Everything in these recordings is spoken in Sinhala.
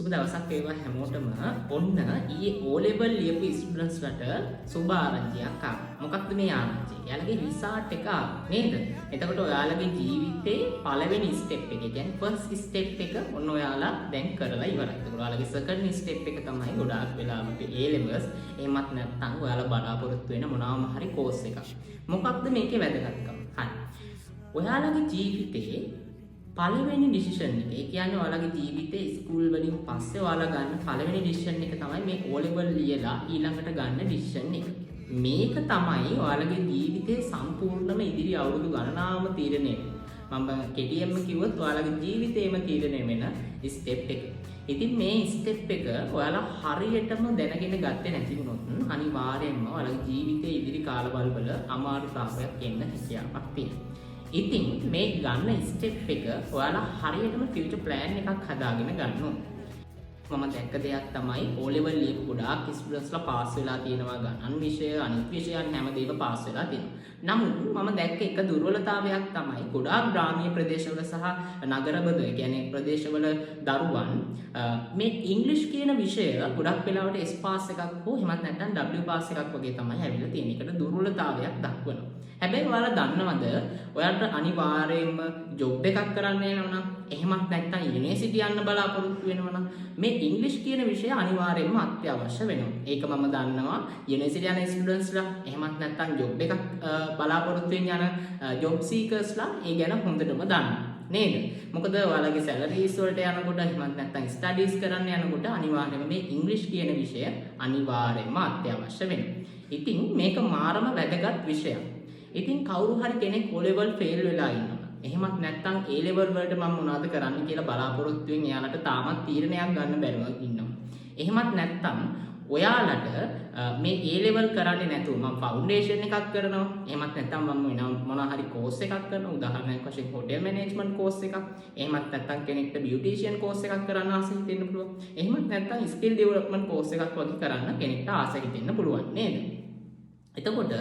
සුබ දවසක් වේවා හැමෝටම. ඔන්න ඊයේ O level ලියපු ස්ටුඩන්ට්ස් ලට සුබ ආරංචියක් ආවා. මොකක්ද මේ ආරංචිය? එයාලගේ රිසල්ට් එක නේද? එතකොට ඔයාලගේ ජීවිතේ පළවෙනි ස්ටෙප් එක, කියන්නේ ෆස්ට් ස්ටෙප් එක ඔන්න ඔයාලා දැන් කරලා ඉවරයි. එතකොට ඔයාලගේ සෙකන්ඩ් ස්ටෙප් එක තමයි ගොඩාක් වෙලාවට A levels. එහෙමත් නැත්නම් ඔයාලා බලාපොරොත්තු වෙන මොනවාම හරි කෝස් එකක්. මොකක්ද මේකේ වැදගත්කම? හරි. ඔයාලගේ ජීවිතේ පළවෙනි ඩිසිෂන් එක, ඒ කියන්නේ ඔයාලගේ ජීවිතේ ස්කූල් වලින් පස්සේ ඔයාලා ගන්න පළවෙනි ඩිසිෂන් එක තමයි මේ O level ලියලා ඊළඟට ගන්න ඩිසිෂන් එක. මේක තමයි ඔයාලගේ ජීවිතේ සම්පූර්ණම ඉදිරි අවුරුදු ගණනාවම තීරණය වෙන්නේ. මම කෙටියෙන්ම කිව්වොත් ඔයාලගේ ජීවිතේම තීරණය වෙන ස්ටෙප් එක. ඉතින් මේ ස්ටෙප් එක ඔයාලා හරියටම දැනගෙන ගත්තේ නැති වුණොත් අනිවාර්යයෙන්ම ඔයාලගේ ජීවිතේ ඉදිරි කාලවල අමාරුතාවයක් එන්න හැකියාවක් තියෙනවා. ඉතින් මේ ගන්න ස්ටෙප් එක ඔයාලා හරියටම ෆියුචර් ප්ලෑන් එකක් හදාගෙන ගන්න ඕනේ. මම දැක්ක දෙයක් තමයි O level ලියපු ගොඩාක් ස්ටුඩන්ට්ස්ලා පාස් වෙලා තියෙනවා, ගණන් විෂය අනිත් විෂයන් හැමදේම පාස් වෙලා තියෙනවා. නමුත් මම දැක්ක එක දුර්වලතාවයක් තමයි ගොඩාක් ග්‍රාමීය ප්‍රදේශවල සහ නගරබද, ඒ කියන්නේ ප්‍රදේශවල දරුවන් මේ ඉංග්‍රීසි කියන විෂය ගොඩක් වෙලාවට S පාස් එකක් හෝ එහෙමත් නැත්නම් W පාස් එකක් වගේ තමයි ඇවිල්ලා තියෙන්නේ. ඒකට දුර්වලතාවයක් දක්වනවා. හැබැයි ඔයාලා දන්නවද ඔයාලට අනිවාර්යයෙන්ම ජොබ් එකක් කරන්න යනවනම් එහෙමත් නැත්නම් යුනිවර්සිටි යන්න බලාපොරොත්තු වෙනවනම් මේ ඉංග්‍රීසි කියන විෂය අනිවාර්යයෙන්ම අත්‍යවශ්‍ය වෙනවා. ඒක මම දන්නවා යුනිවර්සිටි යන ස්ටුඩන්ට්ස්ලා එහෙමත් නැත්නම් ජොබ් එකක් බලාපොරොත්තු වෙන යන ජොබ් සීකර්ස්ලා ඒ ගැන හොඳටම දන්නවා. නේද? මොකද ඔයාලගේ සැලරිස් වලට යනකොට එහෙමත් නැත්නම් ස්ටඩීස් කරන්න යනකොට අනිවාර්යයෙන්ම මේ ඉංග්‍රීසි කියන විෂය අනිවාර්යයෙන්ම අත්‍යවශ්‍ය වෙනවා. ඉතින් මේක මාරම වැදගත් විෂයක්. ඉතින් කවුරු හරි කෙනෙක් O level fail වෙලා ඉන්නවා. එහෙමත් නැත්නම් A level වලට මම මොනවද කරන්න කියලා බලාපොරොත්තු වෙන එයාලට තාමත් තීරණයක් ගන්න බැරුව ඉන්නවා. එහෙමත් නැත්නම් ඔයාලට මේ A level කරන්නේ නැතුව මම ෆවුන්ඩේෂන් එකක් කරනවා. එහෙමත් නැත්නම් මම වෙන මොනවා හරි කෝස් එකක් කරනවා. උදාහරණයක් වශයෙන් හොටෙල් මැනේජ්මන්ට් කෝස් එකක්. එහෙමත් නැත්නම් කෙනෙක්ට බියුටිෂියන් කෝස් එකක් කරන්න ආස හිතෙන්න පුළුවන්. එහෙමත් නැත්නම් ස්කිල් ඩෙවලොප්මන්ට් කෝස් එකක් වගේ කරන්න කෙනෙක්ට ආස හිතෙන්න පුළුවන් නේද? එතකොට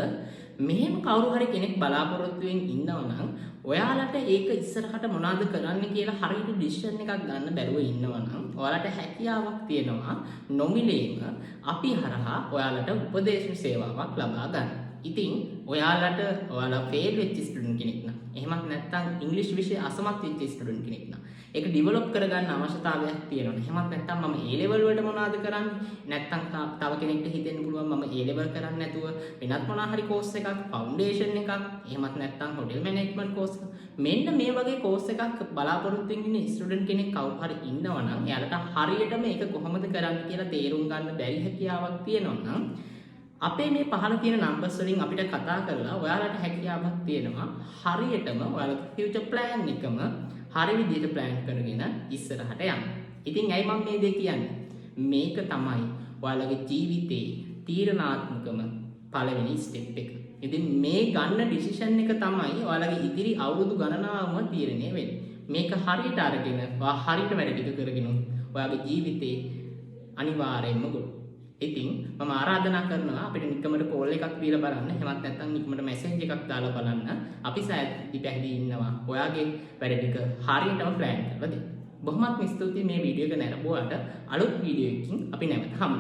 මෙහෙම කවුරු හරි කෙනෙක් බලාපොරොත්තු වෙමින් ඉන්නවා නම් ඔයාලට ඒක ඉස්සරහට මොනවද කරන්න කියලා හරියට ඩිසිෂන් එකක් ගන්න බැරුව ඉන්නවා නම් ඔයාලට හැකියාවක් තියෙනවා නොමිලේම අපි හරහා ඔයාලට උපදේශන සේවාවක් ලබා ගන්න. ඉතින් ඔයාලා ෆේල් වෙච්ච ස්ටුඩන්ට් කෙනෙක් නම් එහෙමත් නැත්නම් ඉංග්‍රීසි විෂය අසමත් වෙච්ච ස්ටුඩන්ට් කෙනෙක් නම් ඒක ඩෙවලොප් කරගන්න අවශ්‍යතාවයක් තියෙනවා. එහෙමත් නැත්නම් මම A level වලට මොනවද කරන්නේ? නැත්නම් තව කෙනෙක්ට හිතෙන්න පුළුවන් මම A level කරන්නේ නැතුව වෙනත් මොනවා හරි කෝස් එකක්, ෆවුන්ඩේෂන් එකක්, එහෙමත් නැත්නම් හොටෙල් මැනේජ්මන්ට් කෝස් එකක්. මෙන්න මේ වගේ කෝස් එකක් බලාපොරොත්තු වෙන ස්ටුඩන්ට් කෙනෙක් කවුරු හරි ඉන්නවා නම් එයාලට හරියට මේක කොහොමද කරන්නේ කියලා තේරුම් ගන්න බැරි හැකියාවක් තියෙනවා නම් අපේ මේ පහළ තියෙන නම්බර්ස් වලින් අපිට කතා කරලා ඔයාලට හැකියාවක් තියෙනවා හරියටම ඔයාලගේ ෆියුචර් ප්ලෑන් එකම හරි විදිහට ප්ලෑන් කරගෙන ඉස්සරහට යන්න. ඉතින් ඇයි මම මේ දේ කියන්නේ? මේක තමයි ඔයාලගේ ජීවිතේ තීරණාත්මකම පළවෙනි ස්ටෙප් එක. ඉතින් මේ ගන්න ඩිසිෂන් එක තමයි ඔයාලගේ ඉදිරි අවුරුදු ගණනාවම තීරණය වෙන්නේ. මේක හරියට අරගෙන ඔයා හරියට වැඩ ටික කරගෙන ඔයාගේ ජීවිතේ අනිවාර්යයෙන්ම ගොඩ. ඉතින් මම ආරාධනා කරනවා අපිට නිකමට කෝල් එකක් දීලා බලන්න. එහෙමත් නැත්නම් නිකමට මැසේජ් එකක් දාලා බලන්න. අපි සෑදී පැහැදිලි ඉන්නවා. ඔයාගේ වැඩ ටික හරියටම ප්ලෑන් කරලා දෙන්න. බොහොමත්ම ස්තුතියි මේ වීඩියෝ එක නරඹුවාට. අලුත් වීඩියෝ එකකින් අපි නැවත හමු.